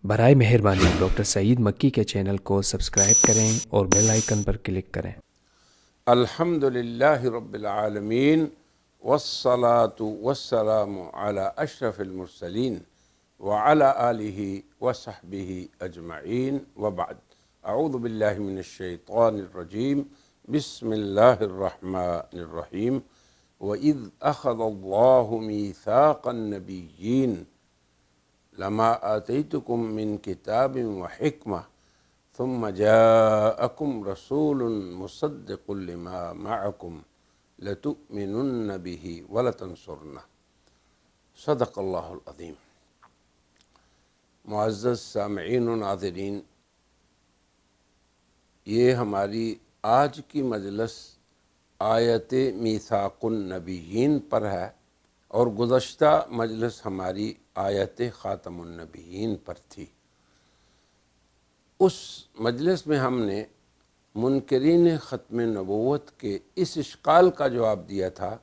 برائے مہربانی ڈاکٹر سعید مکی کے چینل کو سبسکرائب کریں اور بیل آئیکن پر کلک کریں۔ الحمد للہ رب العالمین والصلاة والسلام علی اشرف المرسلین وعلی آلہ وصحبہ اجمعین وبعد۔ اعوذ باللہ من الشیطان الرجیم، بسم اللہ الرحمن الرحیم۔ وَإِذْ أَخَذَ اللَّهُ مِيثَاقَ النَّبِيِّينَ لَمَا آتَيْتُكُم مِّن كِتَابٍ وَحِكْمَةٍ ثُمَّ جَاءَكُمْ رَسُولٌ مُصَدِّقٌ لِمَا مَعَكُمْ لَتُؤْمِنُنَّ بِهِ وَلَتَنصُرُنَّهُ صدق اللہ العظیم۔ معزز سامعین و ناظرین، یہ ہماری آج کی مجلس آیت میثاق النبیین پر ہے اور گزشتہ مجلس ہماری آیت خاتم النبیین پر تھی۔ اس مجلس میں ہم نے منکرین ختم نبوت کے اس اشکال کا جواب دیا تھا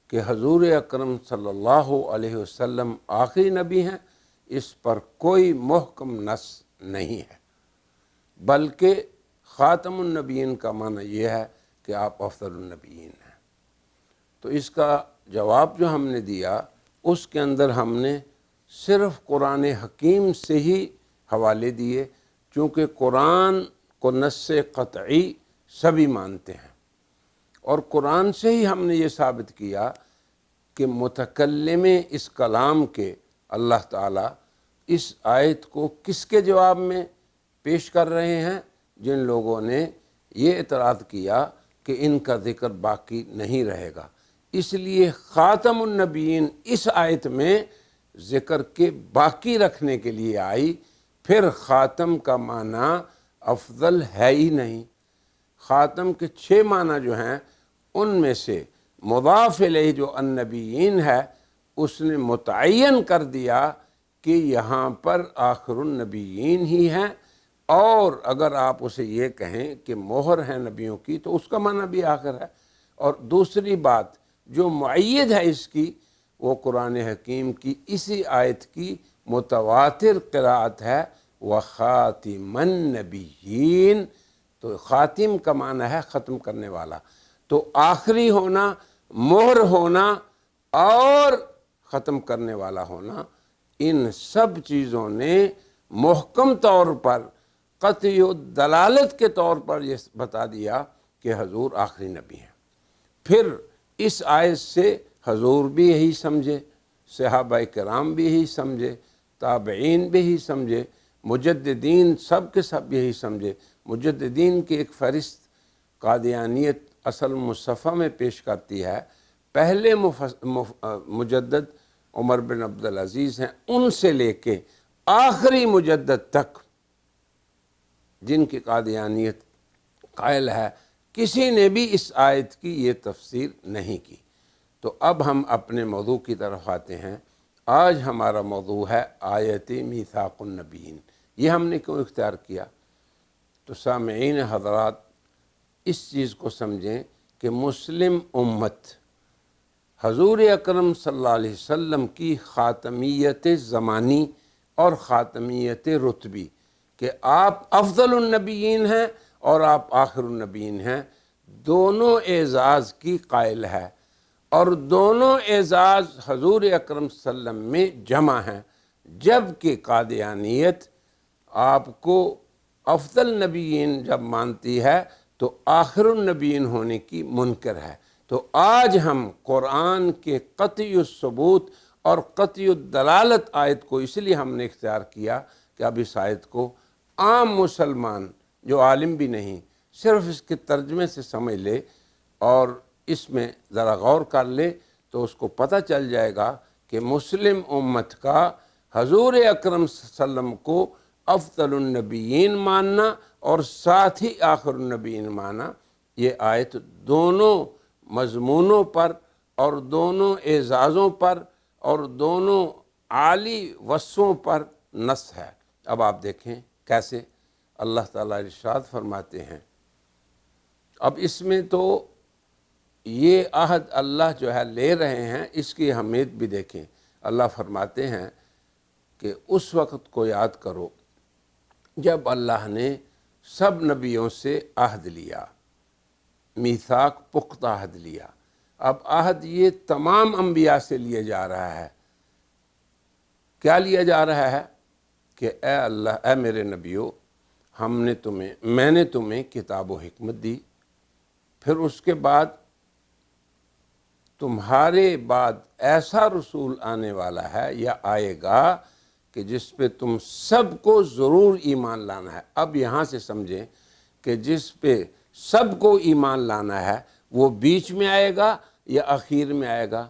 کہ حضور اکرم صلی اللہ علیہ وسلم آخری نبی ہیں، اس پر کوئی محکم نص نہیں ہے، بلکہ خاتم النبیین کا معنی یہ ہے کہ آپ افضل النبیین ہیں۔ تو اس کا جواب جو ہم نے دیا، اس کے اندر ہم نے صرف قرآن حکیم سے ہی حوالے دیے، چونکہ قرآن کو نص قطعی سبھی مانتے ہیں، اور قرآن سے ہی ہم نے یہ ثابت کیا کہ متکلم اس کلام کے اللہ تعالیٰ اس آیت کو کس کے جواب میں پیش کر رہے ہیں؟ جن لوگوں نے یہ اعتراض کیا کہ ان کا ذکر باقی نہیں رہے گا، اس لیے خاتم النبیین اس آیت میں ذکر کے باقی رکھنے کے لیے آئی۔ پھر خاتم کا معنی افضل ہے ہی نہیں۔ خاتم کے 6 معنی جو ہیں، ان میں سے مضاف الیہ جو النبیین ہے، اس نے متعین کر دیا کہ یہاں پر آخر النبیین ہی ہیں، اور اگر آپ اسے یہ کہیں کہ مہر ہے نبیوں کی تو اس کا معنی بھی آخر ہے۔ اور دوسری بات جو معید ہے اس کی، وہ قرآن حکیم کی اسی آیت کی متواتر قرأت ہے، وَخَاتِمَ النَّبِيِّينَ۔ تو خاتم کا معنی ہے ختم کرنے والا، تو آخری ہونا، مہر ہونا اور ختم کرنے والا ہونا، ان سب چیزوں نے محکم طور پر، قطعی دلالت کے طور پر یہ بتا دیا کہ حضور آخری نبی ہیں۔ پھر اس آیت سے حضور بھی یہی سمجھے، صحابہ کرام بھی یہی سمجھے، تابعین بھی یہی سمجھے، مجددین سب کے سب یہی سمجھے۔ مجددین کی ایک فہرست قادیانیت اصل مصطفیٰ میں پیش کرتی ہے۔ پہلے مجدد عمر بن عبدالعزیز ہیں، ان سے لے کے آخری مجدد تک جن کی قادیانیت قائل ہے، کسی نے بھی اس آیت کی یہ تفسیر نہیں کی۔ تو اب ہم اپنے موضوع کی طرف آتے ہیں۔ آج ہمارا موضوع ہے آیت میثاق النبیین۔ یہ ہم نے کیوں اختیار کیا؟ تو سامعین حضرات، اس چیز کو سمجھیں کہ مسلم امت حضور اکرم صلی اللہ علیہ وسلم کی خاتمیت زمانی اور خاتمیت رتبی، کہ آپ افضل النبیین ہیں اور آپ آخر النبیین ہیں، دونوں اعزاز کی قائل ہے، اور دونوں اعزاز حضور اکرم صلی اللہ علیہ وسلم میں جمع ہیں، جبکہ قادیانیت آپ کو افضل نبیین جب مانتی ہے تو آخر النبیین ہونے کی منکر ہے۔ تو آج ہم قرآن کے قطعی الثبوت اور قطعی الدلالت آیت کو اس لیے ہم نے اختیار کیا کہ اب اس آیت کو عام مسلمان جو عالم بھی نہیں، صرف اس کے ترجمے سے سمجھ لے اور اس میں ذرا غور کر لے تو اس کو پتہ چل جائے گا کہ مسلم امت کا حضور اکرم صلی اللہ علیہ وسلم کو افضل النبیین ماننا اور ساتھ ہی آخر النبیین ماننا، یہ آیت دونوں مضمونوں پر اور دونوں اعزازوں پر اور دونوں عالی وصفوں پر نص ہے۔ اب آپ دیکھیں کیسے اللہ تعالیٰ ارشاد فرماتے ہیں۔ اب اس میں تو یہ عہد اللہ جو ہے لے رہے ہیں، اس کی اہمیت بھی دیکھیں۔ اللہ فرماتے ہیں کہ اس وقت کو یاد کرو جب اللہ نے سب نبیوں سے عہد لیا، میثاق پختہ عہد لیا، اب عہد یہ تمام انبیاء سے لیا جا رہا ہے۔ کیا لیا جا رہا ہے کہ اے اللہ، اے میرے نبیو، میں نے تمہیں کتاب و حکمت دی، پھر اس کے بعد تمہارے بعد ایسا رسول آنے والا ہے یا آئے گا کہ جس پہ تم سب کو ضرور ایمان لانا ہے۔ اب یہاں سے سمجھیں کہ جس پہ سب کو ایمان لانا ہے وہ بیچ میں آئے گا یا آخر میں آئے گا؟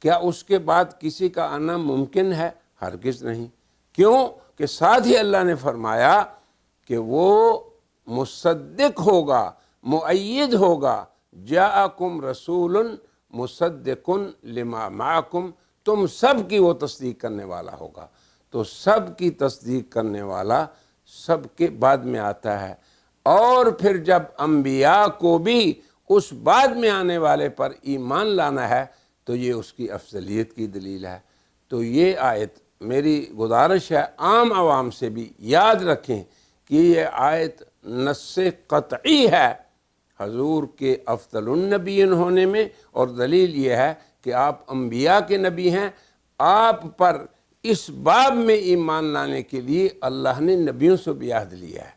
کیا اس کے بعد کسی کا آنا ممکن ہے؟ ہرگز نہیں۔ کیوں کہ ساتھ ہی اللہ نے فرمایا کہ وہ مصدق ہوگا، مؤید ہوگا، جاءکم رسول مصدق لما معکم، تم سب کی وہ تصدیق کرنے والا ہوگا۔ تو سب کی تصدیق کرنے والا سب کے بعد میں آتا ہے، اور پھر جب انبیاء کو بھی اس بعد میں آنے والے پر ایمان لانا ہے تو یہ اس کی افضلیت کی دلیل ہے۔ تو یہ آیت، میری گزارش ہے عام عوام سے بھی یاد رکھیں کہ یہ آیت نص قطعی ہے حضور کے افضل النبیین ہونے میں، اور دلیل یہ ہے کہ آپ انبیاء کے نبی ہیں۔ آپ پر اس باب میں ایمان لانے کے لیے اللہ نے نبیوں سے بھی عہد لیا ہے،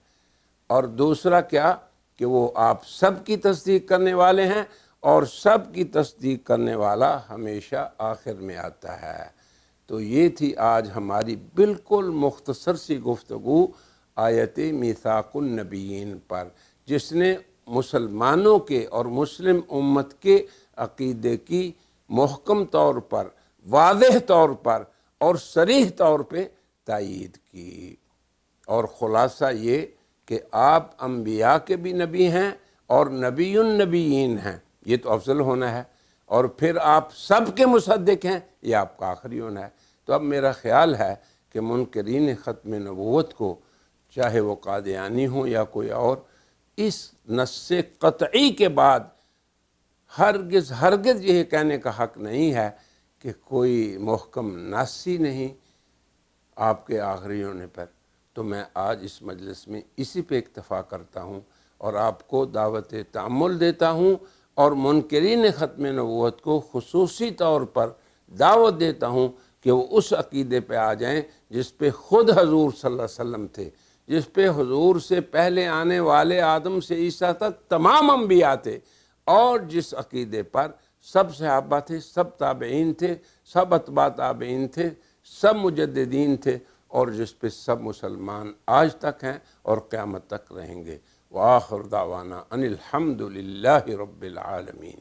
اور دوسرا کیا کہ وہ آپ سب کی تصدیق کرنے والے ہیں، اور سب کی تصدیق کرنے والا ہمیشہ آخر میں آتا ہے۔ تو یہ تھی آج ہماری بالکل مختصر سی گفتگو آیت میثاق النبیین پر، جس نے مسلمانوں کے اور مسلم امت کے عقیدے کی محکم طور پر، واضح طور پر اور صریح طور پہ تائید کی۔ اور خلاصہ یہ کہ آپ انبیاء کے بھی نبی ہیں اور نبی النبیین ہیں، یہ تو افضل ہونا ہے، اور پھر آپ سب کے مصدق ہیں، یہ آپ کا آخری ہونا ہے۔ تو اب میرا خیال ہے کہ منکرین ختم نبوت کو، چاہے وہ قادیانی ہوں یا کوئی اور، اس نص قطعی کے بعد ہرگز یہ کہنے کا حق نہیں ہے کہ کوئی محکم نص ہی نہیں آپ کے آخری ہونے پر۔ تو میں آج اس مجلس میں اسی پہ اکتفا کرتا ہوں، اور آپ کو دعوت تأمل دیتا ہوں، اور منکرین ختم نبوت کو خصوصی طور پر دعوت دیتا ہوں کہ وہ اس عقیدے پہ آ جائیں جس پہ خود حضور صلی اللہ علیہ وسلم تھے، جس پہ حضور سے پہلے آنے والے آدم سے عیسیٰ تک تمام انبیاء تھے، اور جس عقیدے پر سب صحابہ تھے، سب تابعین تھے، سب اتباع تابعین تھے، سب مجددین تھے، اور جس پہ سب مسلمان آج تک ہیں اور قیامت تک رہیں گے۔ وآخر دعوانا ان الحمد للہ رب العالمین۔